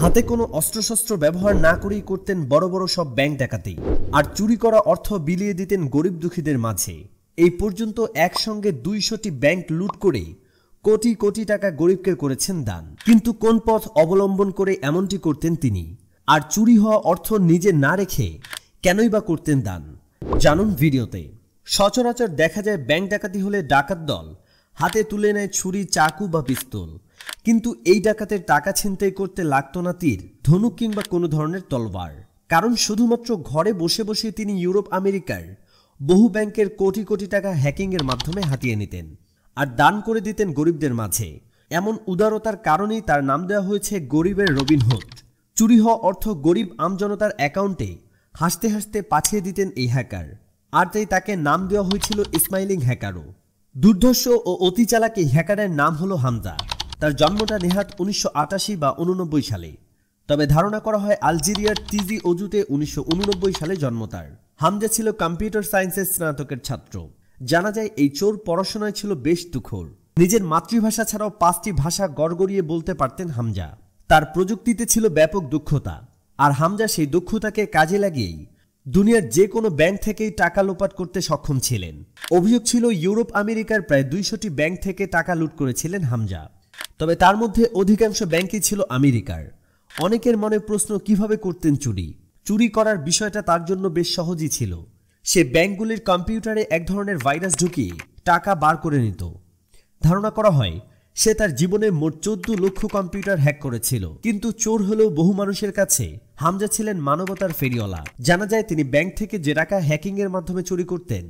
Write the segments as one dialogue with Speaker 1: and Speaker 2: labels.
Speaker 1: হাতে কোনো অস্ত্রশস্ত্র ব্যবহার না করেই করতেন বড় বড় সব ব্যাংক ডাকাতি, আর চুরি করা অর্থ বিলিয়ে দিতেন গরিব দুঃখীদের মাঝে। এই পর্যন্ত একসঙ্গে 200টি ব্যাংক লুট করে কোটি কোটি টাকা গরিবকে করেছেন দান। কিন্তু কোন পথ অবলম্বন করে এমনটি করতেন তিনি, আর চুরি হওয়া অর্থ নিজে না রেখে কেনই বা করতেন দান, জানুন ভিডিওতে। সচরাচর দেখা যায় ব্যাংক ডাকাতি হলে ডাকাত দল হাতে তুলে নেয় ছুরি, চাকু বা পিস্তল। কিন্তু এই ডাকাতের টাকা ছিনতাই করতে লাগতো না তীর, ধনুক কিংবা কোনো ধরনের তলোয়ার। কারণ শুধুমাত্র ঘরে বসে বসে তিনি ইউরোপ আমেরিকার বহু ব্যাংকের কোটি কোটি টাকা হ্যাকিংয়ের মাধ্যমে হাতিয়ে নিতেন আর দান করে দিতেন গরিবদের মাঝে। এমন উদারতার কারণেই তার নাম দেওয়া হয়েছে গরিবের রবিনহুড। চুরি হওয়া অর্থ গরিব আমজনতার অ্যাকাউন্টে হাসতে হাসতে পাঠিয়ে দিতেন এই হ্যাকার, আর তাই তাকে নাম দেওয়া হয়েছিল স্মাইলিং হ্যাকারও। দুর্ধর্ষ ও অতি চালাক এই হ্যাকারের নাম হলো হামজা। তার জন্মটা নেহাত 1988 বা 89 সালে, তবে ধারণা করা হয় আলজেরিয়ার তিজি ওজুতে 1989 সালে জন্ম তার। হামজা ছিল কম্পিউটার সায়েন্সের স্নাতকের ছাত্র। জানা যায় এই চোর পড়াশোনায় ছিল বেশ তুখোড়। নিজের মাতৃভাষা ছাড়াও 5টি ভাষা গড়গড়িয়ে বলতে পারতেন হামজা। তার প্রযুক্তিতে ছিল ব্যাপক দক্ষতা, আর হামজা সেই দক্ষতাকে কাজে লাগিয়েই দুনিয়ার যে কোনো ব্যাংক থেকেই টাকা লোপাট করতে সক্ষম ছিলেন। অভিযোগ ছিল ইউরোপ আমেরিকার প্রায় 200টি ব্যাংক থেকে টাকা লুট করেছিলেন হামজা, তবে তার মধ্যে অধিকাংশ ব্যাংকই ছিল আমেরিকার। অনেকের মনে প্রশ্ন, কিভাবে করতেন চুরি? চুরি করার বিষয়টা তার জন্য বেশ সহজই ছিল। সে ব্যাংকগুলির কম্পিউটারে এক ধরনের ভাইরাস ঢুকিয়ে টাকা বার করে নিত। ধারণা করা হয় সে তার জীবনে মোট 14 লক্ষ কম্পিউটার হ্যাক করেছিল। কিন্তু চোর হলেও বহু মানুষের কাছে হামজা ছিলেন মানবতার ফেরিওয়ালা। জানা যায় তিনি ব্যাংক থেকে যে টাকা হ্যাকিংয়ের মাধ্যমে চুরি করতেন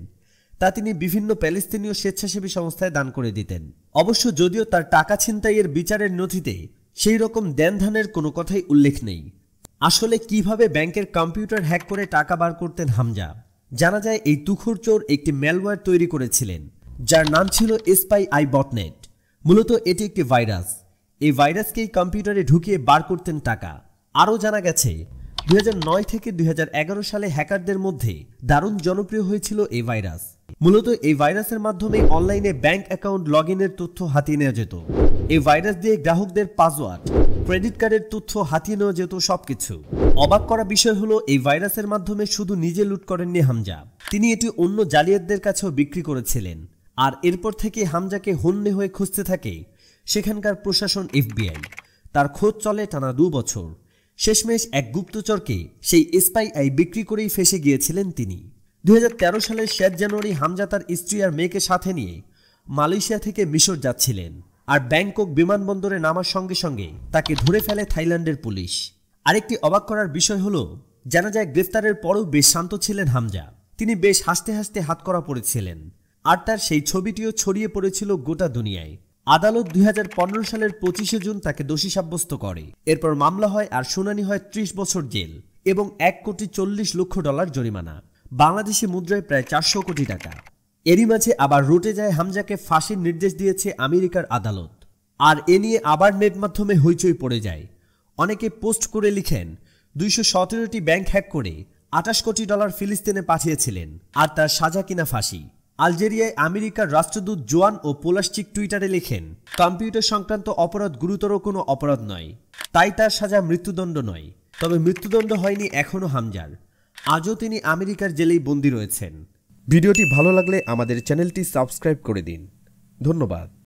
Speaker 1: তা তিনি বিভিন্ন প্যালেস্তিনীয় স্বেচ্ছাসেবী সংস্থায় দান করে দিতেন। অবশ্য যদিও তার টাকা ছিনতাইয়ের বিচারের নথিতে সেই রকম দেনধানের কোনো কথাই উল্লেখ নেই। আসলে কিভাবে ব্যাংকের কম্পিউটার হ্যাক করে টাকা বার করতেন হামজা? জানা যায় এই তুখোড় চোর একটি ম্যালওয়্যার তৈরি করেছিলেন যার নাম ছিল SPY বটনেট। মূলত এটি একটি ভাইরাস। এই ভাইরাসকেই কম্পিউটারে ঢুকিয়ে বার করতেন টাকা। আরও জানা গেছে 2009 থেকে 2011 সালে হ্যাকারদের মধ্যে দারুণ জনপ্রিয় হয়েছিল এই ভাইরাস। মূলত এই ভাইরাসের মাধ্যমে অনলাইনে ব্যাংক অ্যাকাউন্ট লগইনের তথ্য হাতিয়ে নেওয়া যেত। এই ভাইরাস দিয়ে গ্রাহকদের পাসওয়ার্ড, ক্রেডিট কার্ডের তথ্য হাতিয়ে নেওয়া যেত সবকিছু। অবাক করা বিষয় হলো এই ভাইরাসের মাধ্যমে শুধু নিজে লুট করেননি হামজা, তিনি এটি অন্য জালিয়াতদের কাছেও বিক্রি করেছিলেন। আর এরপর থেকে হামজাকে হন্যে হয়ে খুঁজতে থাকে সেখানকার প্রশাসন, FBI। তার খোঁজ চলে টানা 2 বছর। শেষমেশ এক গুপ্তচরকে সেই SPY বিক্রি করেই ফেঁসে গিয়েছিলেন তিনি। 2013 সালের 7 জানুয়ারি হামজা তার স্ত্রী আর মেয়েকে সাথে নিয়ে মালয়েশিয়া থেকে মিশর যাচ্ছিলেন, আর ব্যাংকক বিমানবন্দরে নামার সঙ্গে সঙ্গে তাকে ধরে ফেলে থাইল্যান্ডের পুলিশ। আরেকটি অবাক করার বিষয় হলো, জানা যায় গ্রেফতারের পরও বেশ শান্ত ছিলেন হামজা। তিনি বেশ হাসতে হাসতে হাতকড়া পড়েছিলেন, আর তার সেই ছবিটিও ছড়িয়ে পড়েছিল গোটা দুনিয়ায়। আদালত 2015 সালের 25শে জুন তাকে দোষী সাব্যস্ত করে। এরপর মামলা হয় আর শুনানি হয় 30 বছর জেল এবং $1,40,00,000 জরিমানা, বাংলাদেশি মুদ্রায় প্রায় 400 কোটি টাকা। এরই মাঝে আবার রুটে যায় হামজাকে ফাঁসির নির্দেশ দিয়েছে আমেরিকার আদালত। আর এ নিয়ে আবার নেট মাধ্যমে হইচই পড়ে যায়। অনেকে পোস্ট করে লিখেন 217টি ব্যাংক হ্যাক করে $28 কোটি ফিলিস্তিনে পাঠিয়েছিলেন, আর তার সাজা কিনা ফাঁসি। আলজেরিয়ায় আমেরিকার রাষ্ট্রদূত জোয়ান ও পোলাশচিক টুইটারে লেখেন, কম্পিউটার সংক্রান্ত অপরাধ গুরুতর কোনো অপরাধ নয়, তাই তার সাজা মৃত্যুদণ্ড নয়। তবে মৃত্যুদণ্ড হয়নি এখনও হামজার। আজও তিনি আমেরিকার জেলেই বন্দী রয়েছেন।
Speaker 2: ভিডিওটি ভালো লাগলে আমাদের চ্যানেলটি সাবস্ক্রাইব করে দিন। ধন্যবাদ।